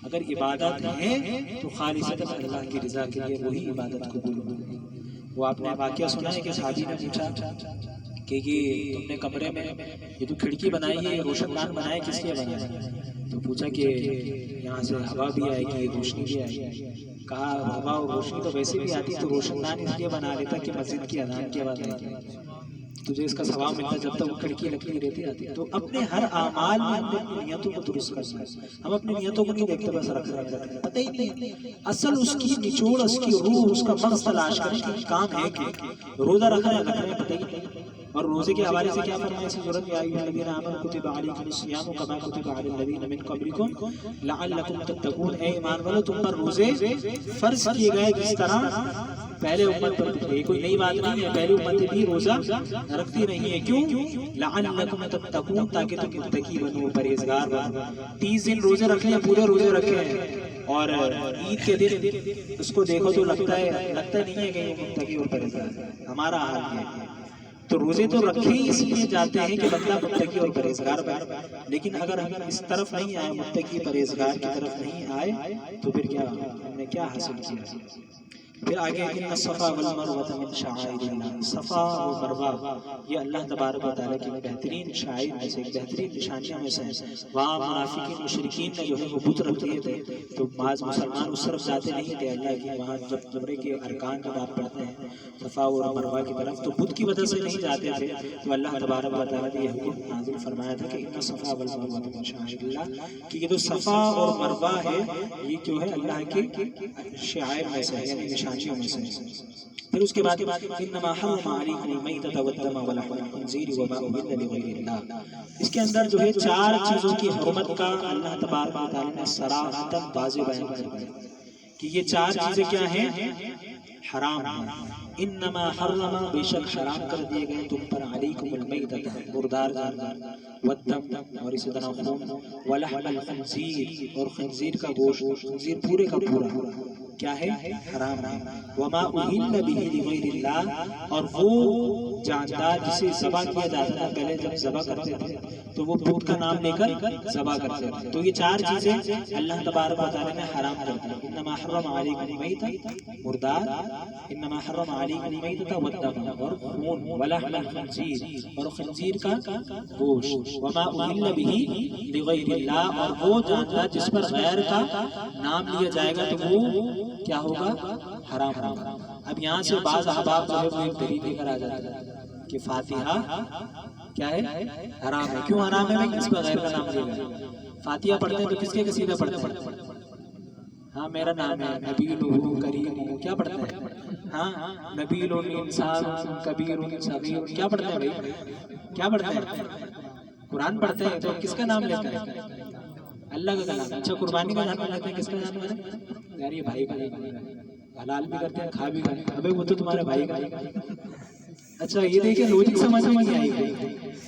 اگر عبادت ہے تو خالصتاً اللہ کی رضا کے لیے وہی عبادت قبول ہوگی۔ وہ آپ نے واقعہ سنا ہے کہ صحابی نے پوچھا کہ یہ تم نے کمرے میں یہ جو کھڑکی بنائی ہے یہ روشن دان بنائے کس لیے بنایا؟ تو پوچھا کہ یہاں سے ہوا بھی آئے گی روشنی بھی آئے گی۔ کہا ہوا اور روشنی تو ویسے بھی آتی، تو روشن دان اس لیے بنا لیتا کہ مسجد کی اذان کی آواز آتی، تجھے اس کا ثواب ملتا جب تک وہ کھڑکی لکڑی رہتی آتی۔ تو اپنے ہر اعمال میں ہم نے اپنی نیتوں کو درست کرنا ہے۔ ہم اپنی نیتوں کو نہیں دیکھتے بس رکھ رکھ رکھ پتہ ہی نہیں اصل اس کی نچوڑ، اس کی روح، اس کا مغز تلاش کریں کہ کام ہے کہ روزہ رکھ رہے ہیں پتہ ہی نہیں۔ اور روزے کے حوالے سے کیا فرمایا اس سورۃ میں، یا ایھا الذین آمنوا کتب علیکم الصیام کما کتب علی الذین من قبلکم لعلکم تتقون، اے ایمان والو تم پر روزے فرض کیے گئے جس طرح پہلے امت پر تھے۔ کوئی نئی بات نہیں ہے، پہلی امتیں بھی روزہ رکھتی رہی ہیں۔ کیوں؟ لعلکم تتقون، تاکہ تم متقی بنو، پرہیزگار بنو۔ 30 دن روزے رکھ لیں، پورے روزے رکھے ہیں، اور عید کے دن اس کو دیکھو تو لگتا نہیں ہے کہ یہ متقی اور پرہیزگار ہے۔ ہمارا حال یہ ہے۔ تو روزے تو رکھے ہی اس لیے جاتے ہیں کہ بندہ متقی اور پرہیزگار بنے، لیکن اگر ہم اس طرف نہیں آئے، متقی پرہیزگار کی طرف نہیں آئے، تو پھر کیا ہم نے کیا حاصل کیا؟ پھر آگے ان الصفا والمروہ من شعائر اللہ، صفا و مروہ یہ اللہ تبارک و تعالیٰ کی بہترین شعائر میں سے، بہترین نشانیوں میں سے ہے۔ وہاں منافقین مشرکین نے جو ہے وہ بت رکھ دیے تھے، تو بعض مسلمان اس طرف جاتے نہیں تھے اللہ کی، وہاں جب عمرے کے ارکان جب آپ پڑھتے ہیں صفا اور مروہ کی طرف، تو بت کی وجہ سے نہیں جاتے تھے، تو اللہ تبارک و تعالیٰ نے یہ حکم نازل فرمایا تھا کہ ان الصفا والمروہ من شعائر اللہ، کہ یہ جو صفا اور مروہ ہے یہ جو ہے اللہ کے شعائر میں سے ہے، یعنی نشانیوں میں سے۔ پھر اس کے بعد انما حرم علیکم المیتۃ والدم ولحم الخنزیر وما اہل لغیر اللہ، اس کے اندر جو ہے 4 چیزوں کی حرمت کا اللہ تبارک و تعالیٰ نے صراحتاً واضح بیان کر دیا کہ یہ 4 چیزیں کیا ہیں، حرام ہیں۔ انما حرم، بے شک حرام کر دیے گئے تم پر، علیکم المیتۃ مردار جانور، والدم اور اسی طرح خون، ولحم الخنزیر اور خنزیر کا گوشت، خنزیر پورے کا پورا کیا ہے، حرام ہے۔ وما اہل بہ لغیر اللہ، اور وہ جاندار جسے ذبح کیا جاتا تھا، پہلے جب ذبح کرتے تھے تو وہ بت کا نام لے کر ذبح کرتے تھے، تو یہ 4 چیزیں اللہ تبارک و تعالیٰ نے حرام کر دی۔ انما حرم علیکم المیتۃ مردار، انما حرم علیکم المیتۃ والدم اور خون، ولحم الخنزیر اور خنزیر کا گوشت، وما اہل بہ لغیر اللہ، اور وہ جاندار جس پر غیر کا نام لیا جائے گا تو وہ کیا ہوگا، حرام ہوگا۔ اب یہاں سے بعض احباب جو ہے وہ ایک دلیل لے کر آ جاتے ہیں کہ فاتحہ کیا ہے، حرام ہے۔ کیوں حرام ہے بھائی؟ اس پر غیر کا نام لیا گیا۔ فاتحہ پڑھتے ہیں تو کس کے قصیدہ پڑھتے ہیں؟ ہاں میرا نام ہے نبیل کریم، کیا پڑھتے ہیں؟ ہاں نبیل انسان کبیر صغیر، کیا پڑھتے ہیں بھائی؟ کیا پڑھتے ہیں؟ قرآن پڑھتے ہیں، تو کس کا نام لیتے ہیں؟ اللہ کا کلام۔ اچھا قربانی کا نام لیتے ہیں، کس کا نام لیتے ہیں؟ یار یہ بھائی حلال بھی کرتے ہیں، کھا بھی کرتے ہیں، ابے وہ تو تمہارے بھائی کا۔ اچھا یہ دیکھیں لوجک سمجھ میں نہیں آئی،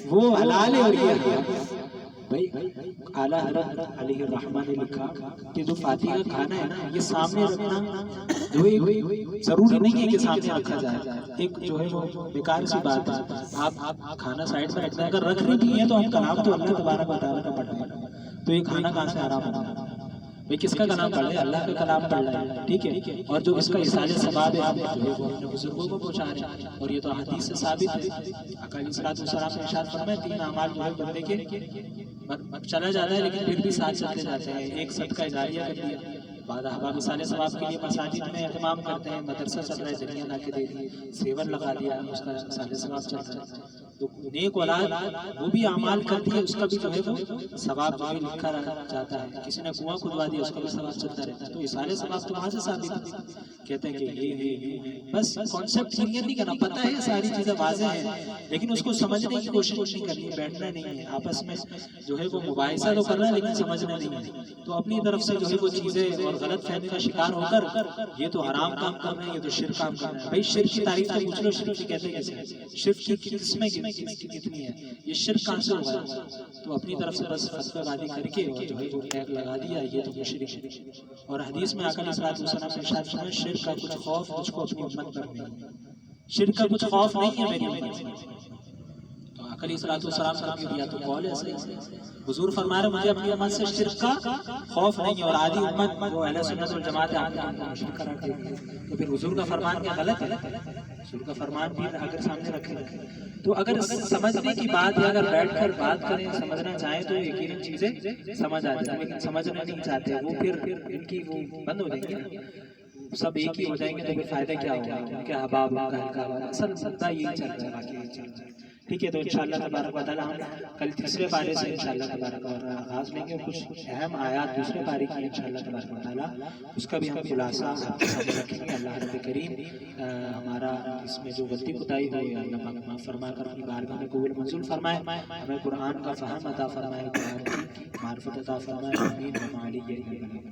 وہ حلال ہے اور یہ حرام۔ بھائی اعلیٰ حضرت علیہ الرحمہ نے لکھا کہ جو فاتحہ کا کھانا ہے نا، یہ سامنے رکھنا جو ضروری نہیں ہے کہ سامنے رکھا جائے، ایک جو ہے وہ بیکار سی بات ہے۔ آپ کھانا سائڈ میں رکھنا، اگر رکھ رہی بھی ہے تو ہم کلام تو اللہ تبارک و تعالیٰ کا پڑھ رہے ہیں، تو یہ کھانا کہاں سے حرام ہوگا بھائی؟ کس کا کلام پڑھ رہے ہیں؟ اللہ کا کلام پڑھ رہے ہیں، ٹھیک ہے۔ اور جو اس کا اصال ثواب ہے آپ وہ اپنے بزرگوں کو پہنچا رہے ہیں، اور یہ تو حدیث سے ثابت ہے۔ آقا علیہ الصلوۃ والسلام نے ارشاد فرمایا 3 اعمال جو ہے بندے کے چلا جاتا ہے لیکن پھر بھی ساتھ چلتے جاتے ہیں۔ ایک صدقہ جاریہ کر دیا، بعد احباب اصال ثواب کے لیے مساجد میں اہتمام کرتے ہیں، مدرسہ چل رہا ہے ذریعہ لا کے دے دیا، سیون لگا دیا، اس کا اصال ثواب چل رہا ہے۔ تو نیک اولاد وہ بھی اعمال کرتی ہے، اس کا بھی جو ہے وہ ثواب جو ہے لکھا جاتا ہے۔ کسی نے کنواں کھدوا دیا، اس کا بھی ثواب چلتا رہتا ہے۔ تو اصال ثواب تو وہاں سے ثابت ہے۔ کہتے ہیں کہ یہ بس کانسیپٹ کلیئر نہیں کرنا، پتہ ہے ساری چیزیں واضح ہیں لیکن اس کو سمجھنے کی کوشش نہیں کرنی، بیٹھنا نہیں ہے، آپس میں جو ہے وہ مباحثہ تو کرنا ہے لیکن سمجھنا نہیں ہے۔ تو اپنی طرف سے جو ہے وہ چیزیں اور غلط فہمی کا شکار ہو کر یہ تو حرام کام کر رہے ہیں، یہ تو شرک کام کر رہے ہیں۔ بھائی شرک کی تعریف تو پوچھ لو، شرک کی کہتے ہیں شرک کی قسمیں کتنی ہے، یہ شرک کہاں سے ہوا ہے؟ تو اپنی طرف سے بس فتوی بازی کر کے اور جو ہے وہ ٹیگ لگا دیا، یہ تو مشرک ہے۔ اور حدیث میں آقا علیہ الصلوۃ والسلام نے ارشاد فرمایا شرک کا کچھ خوف مجھ کو اپنی امت پر نہیں، شرک کا کچھ خوف نہیں ہے میری امت سے۔ تو آقا علیہ السلام کا بھی دیا تو قول ہے صحیح. حضور فرما رہے مجھے اپنی امت سے شرک کا خوف نہیں ہے، اور آدھی امت جو اہل سنت والجماعت ہے آپ کو مشرک قرار دے دی. تو پھر حضور کا فرمان کیا غلط ہے؟ حضور کا فرمان بھی اگر سامنے رکھیں تو اگر سمجھنے کی بات ہے، اگر بیٹھ کر بات کریں سمجھنا چاہیں تو یقیناً چیزیں سمجھ آ جائیں، لیکن سمجھنا نہیں چاہتے وہ پھر ان کی وہ بند ہو جائیں گے، سب ایک ہی ہو جائیں گے تو پھر فائدہ کیا ہوگا؟ ان کے احباب کا اصل مدعا یہی چل رہا ہے، باقی یہی چل رہا ہے. ٹھیک ہے، تو انشاءاللہ تبارک و تعالیٰ ہم کل تیسرے پارے سے انشاءاللہ تبارک و تعالیٰ آغاز لیں گے، کچھ اہم آیات دوسرے پارے کی انشاءاللہ تبارک و تعالیٰ اس کا بھی ہم خلاصہ آپ کے سامنے رکھیں گے. اللہ رب کریم ہمارا اس میں جو غلطی کوتاہی ہوئی اللہ پاک معاف فرما کر اپنی بارگاہ میں قبول منظور فرمائے، ہمیں قرآن کا فہم عطا فرمائے، قرآن کی معرفت عطا فرمائے. آمین.